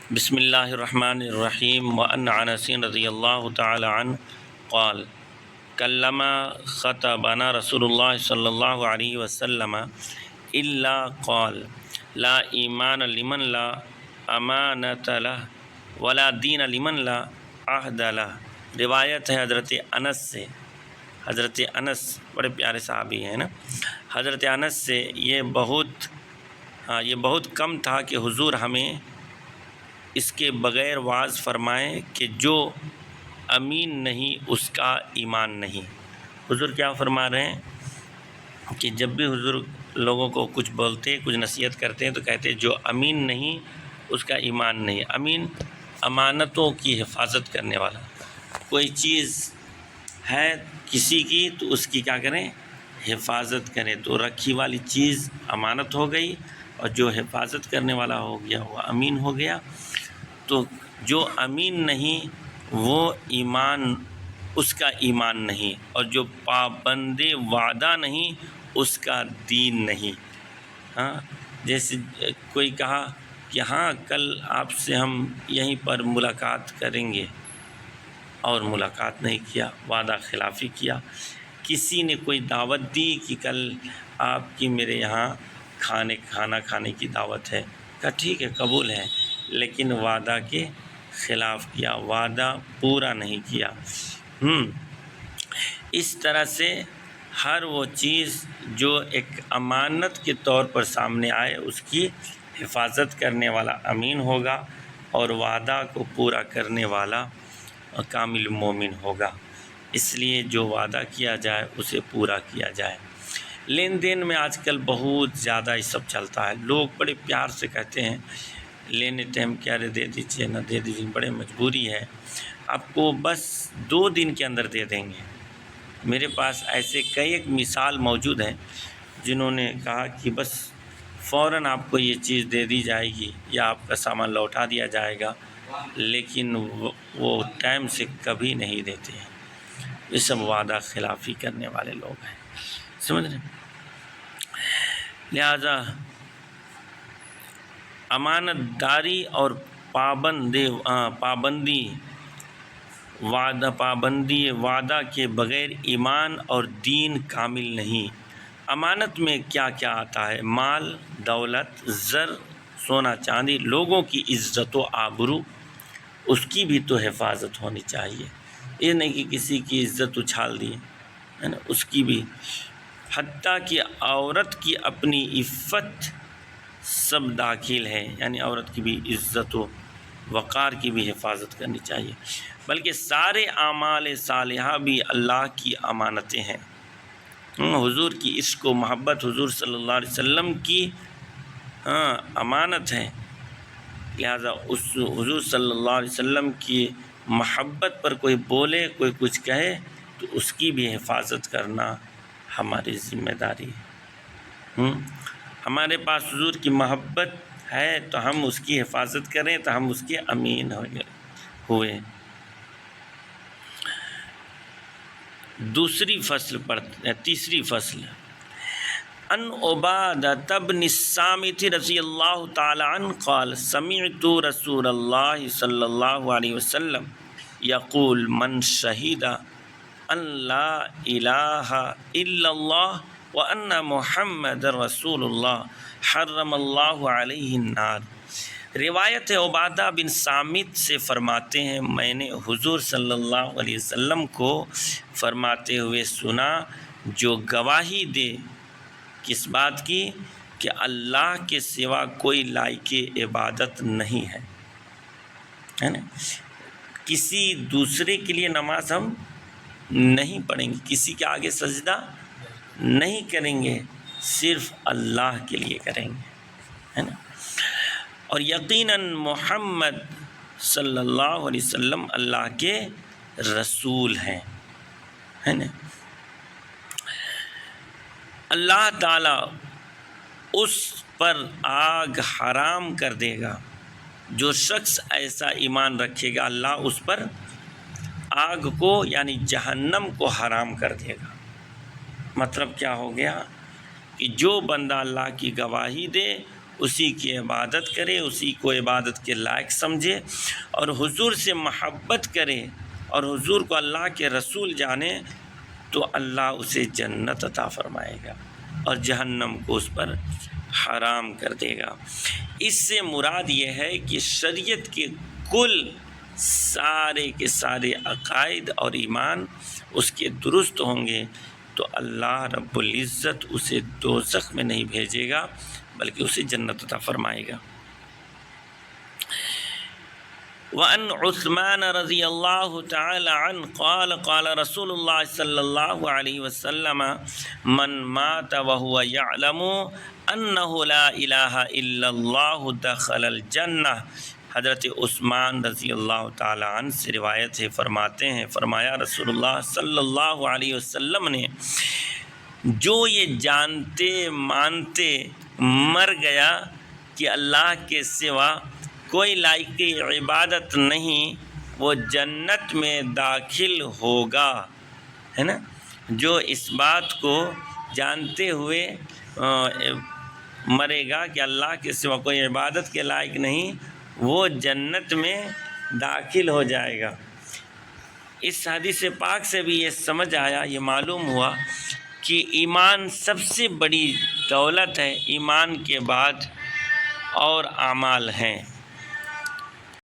بسم اللہ الرحمن الرحیم وعن انس رضی اللہ تعالی عنہ قال کلما خطبنا رسول اللہ صلی اللہ علیہ وسلم الا قال لا ایمان لمن لا امانۃ له ولا دین لمن لا عہد له۔ روایت ہے حضرت انس سے، حضرت انس بڑے پیارے صحابی ہیں نا، حضرت انس سے یہ بہت کم تھا کہ حضور ہمیں اس کے بغیر واعظ فرمائیں کہ جو امین نہیں اس کا ایمان نہیں۔ حضور کیا فرما رہے ہیں کہ جب بھی حضور لوگوں کو کچھ بولتے، کچھ نصیحت کرتے ہیں تو کہتے ہیں جو امین نہیں اس کا ایمان نہیں۔ امین امانتوں کی حفاظت کرنے والا، کوئی چیز ہے کسی کی تو اس کی کیا کریں، حفاظت کریں۔ تو رکھی والی چیز امانت ہو گئی، اور جو حفاظت کرنے والا ہو گیا وہ امین ہو گیا۔ تو جو امین نہیں وہ ایمان، اس کا ایمان نہیں، اور جو پابند وعدہ نہیں اس کا دین نہیں۔ ہاں، جیسے کوئی کہا کہ ہاں کل آپ سے ہم یہیں پر ملاقات کریں گے، اور ملاقات نہیں کیا، وعدہ خلافی کیا۔ کسی نے کوئی دعوت دی کہ کل آپ کی میرے یہاں کھانا کھانے کی دعوت ہے، کہا ٹھیک ہے قبول ہے، لیکن وعدہ کے خلاف کیا، وعدہ پورا نہیں کیا۔ اس طرح سے ہر وہ چیز جو ایک امانت کے طور پر سامنے آئے اس کی حفاظت کرنے والا امین ہوگا، اور وعدہ کو پورا کرنے والا کامل مومن ہوگا۔ اس لیے جو وعدہ کیا جائے اسے پورا کیا جائے۔ لین دین میں آج کل بہت زیادہ یہ سب چلتا ہے، لوگ بڑے پیار سے کہتے ہیں لینے ٹائم کیا رے دے دیجیے، نہ دے دیجیے، بڑے مجبوری ہے، آپ کو بس 2 دن کے اندر دے دیں گے۔ میرے پاس ایسے کئی ایک مثال موجود ہیں جنہوں نے کہا کہ بس فوراً آپ کو یہ چیز دے دی جائے گی یا آپ کا سامان لوٹا دیا جائے گا، لیکن وہ ٹائم سے کبھی نہیں دیتے ہیں۔ یہ سب وعدہ خلافی کرنے والے لوگ ہیں، سمجھ رہے ہیں؟ لہذا امانت داری اور پابندی وعدہ کے بغیر ایمان اور دین کامل نہیں۔ امانت میں کیا کیا آتا ہے؟ مال، دولت، زر، سونا چاندی، لوگوں کی عزت و آبرو، اس کی بھی تو حفاظت ہونی چاہیے۔ یہ نہیں کہ کسی کی عزت اچھال دی ہے نا، اس کی بھی، حتیٰ کہ عورت کی اپنی عفت سب داخل ہے، یعنی عورت کی بھی عزت و وقار کی بھی حفاظت کرنی چاہیے۔ بلکہ سارے اعمال صالحہ بھی اللہ کی امانتیں ہیں۔ حضور کی عشق و محبت حضور صلی اللہ علیہ وسلم کی امانت ہے، لہذا اس حضور صلی اللہ علیہ وسلم کی محبت پر کوئی بولے، کوئی کچھ کہے تو اس کی بھی حفاظت کرنا ہماری ذمہ داری ہے۔ ہمارے پاس حضور کی محبت ہے تو ہم اس کی حفاظت کریں تو ہم اس کے امین ہوئے۔ تیسری فصل ان عبادہ بن الصامت رضی اللہ تعالی عنہ قال سمعت رسول اللہ صلی اللہ علیہ وسلم یقول من شہد ان لا الہ الا اللہ وان محمد رسول اللہ حرم اللہ علیہ النار۔ روایت عبادہ بن صامت سے فرماتے ہیں میں نے حضور صلی اللہ علیہ وسلم کو فرماتے ہوئے سنا، جو گواہی دے کس بات کی؟ کہ اللہ کے سوا کوئی لائق عبادت نہیں ہے نا، کسی دوسرے کے لیے نماز ہم نہیں پڑھیں گے، کسی کے آگے سجدہ نہیں کریں گے، صرف اللہ کے لیے کریں گے، ہے نا۔ اور یقیناً محمد صلی اللہ علیہ وسلم اللہ کے رسول ہیں، ہے نا۔ اللہ تعالیٰ اس پر آگ حرام کر دے گا، جو شخص ایسا ایمان رکھے گا اللہ اس پر آگ کو یعنی جہنم کو حرام کر دے گا۔ مطلب کیا ہو گیا کہ جو بندہ اللہ کی گواہی دے اسی کی عبادت کرے، اسی کو عبادت کے لائق سمجھے اور حضور سے محبت کرے اور حضور کو اللہ کے رسول جانے، تو اللہ اسے جنت عطا فرمائے گا اور جہنم کو اس پر حرام کر دے گا۔ اس سے مراد یہ ہے کہ شریعت کے کل سارے کے سارے عقائد اور ایمان اس کے درست ہوں گے تو اللہ رب العزت اسے دوزخ میں نہیں بھیجے گا بلکہ اسے جنت عطا فرمائے گا۔ وعن عثمان رضی اللہ تعالی عنہ قال قال رسول اللہ صلی اللہ علیہ وسلم من مات وهو يعلم انه لا الہ الا اللہ دخل الجنہ۔ حضرت عثمان رضی اللہ تعالی عنہ سے روایت ہے، فرماتے ہیں، فرمایا رسول اللہ صلی اللہ علیہ وسلم نے، جو یہ جانتے مانتے مر گیا کہ اللہ کے سوا کوئی لائق عبادت نہیں، وہ جنت میں داخل ہوگا، ہے نا۔ جو اس بات کو جانتے ہوئے مرے گا کہ اللہ کے سوا کوئی عبادت کے لائق نہیں، وہ جنت میں داخل ہو جائے گا۔ اس حدیث پاک سے بھی یہ سمجھ آیا، یہ معلوم ہوا کہ ایمان سب سے بڑی دولت ہے، ایمان کے بعد اور اعمال ہیں۔